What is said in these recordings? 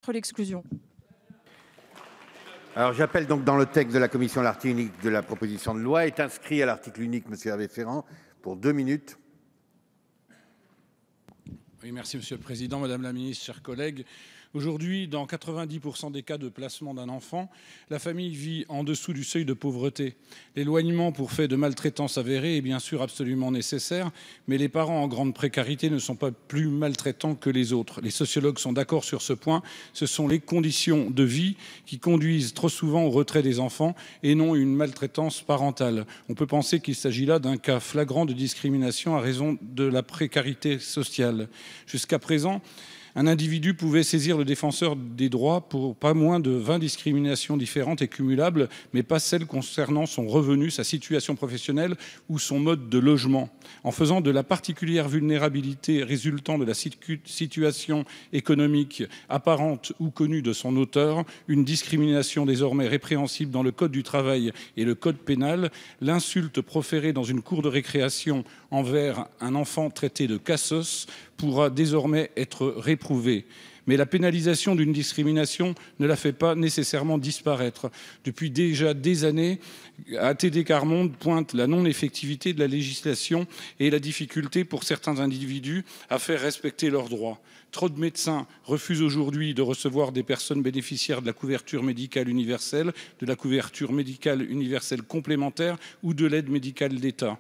l'exclusion. Alors j'appelle donc dans le texte de la commission l'article unique de la proposition de loi est inscrit à l'article unique monsieur Hervé Ferrand pour 2 minutes. Oui, merci Monsieur le Président, Madame la Ministre, chers collègues. Aujourd'hui, dans 90% des cas de placement d'un enfant, la famille vit en dessous du seuil de pauvreté. L'éloignement pour fait de maltraitance avérée est bien sûr absolument nécessaire, mais les parents en grande précarité ne sont pas plus maltraitants que les autres. Les sociologues sont d'accord sur ce point. Ce sont les conditions de vie qui conduisent trop souvent au retrait des enfants et non une maltraitance parentale. On peut penser qu'il s'agit là d'un cas flagrant de discrimination à raison de la précarité sociale. Jusqu'à présent, un individu pouvait saisir le défenseur des droits pour pas moins de 20 discriminations différentes et cumulables, mais pas celles concernant son revenu, sa situation professionnelle ou son mode de logement. En faisant de la particulière vulnérabilité résultant de la situation économique apparente ou connue de son auteur une discrimination désormais répréhensible dans le Code du travail et le Code pénal, l'insulte proférée dans une cour de récréation envers un enfant traité de cassos pourra désormais être réprouvée. Mais la pénalisation d'une discrimination ne la fait pas nécessairement disparaître. Depuis déjà des années, ATD Quart Monde pointe la non-effectivité de la législation et la difficulté pour certains individus à faire respecter leurs droits. Trop de médecins refusent aujourd'hui de recevoir des personnes bénéficiaires de la couverture médicale universelle, de la couverture médicale universelle complémentaire ou de l'aide médicale d'État.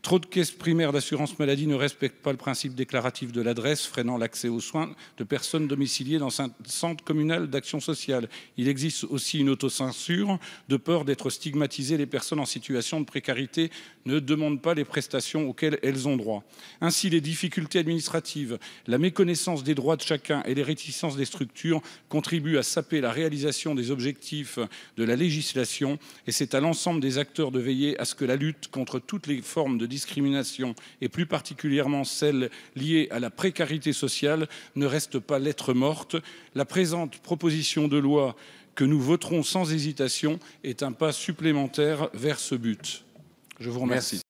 Trop de caisses primaires d'assurance maladie ne respectent pas le principe déclaratif de l'adresse, freinant l'accès aux soins de personnes domiciliées dans un centre communal d'action sociale. Il existe aussi une autocensure. De peur d'être stigmatisées, les personnes en situation de précarité ne demandent pas les prestations auxquelles elles ont droit. Ainsi, les difficultés administratives, la méconnaissance des droits de chacun et les réticences des structures contribuent à saper la réalisation des objectifs de la législation. Et c'est à l'ensemble des acteurs de veiller à ce que la lutte contre toutes les formes de discrimination et plus particulièrement celles liées à la précarité sociale ne reste pas lettre morte. La présente proposition de loi que nous voterons sans hésitation est un pas supplémentaire vers ce but. Je vous remercie.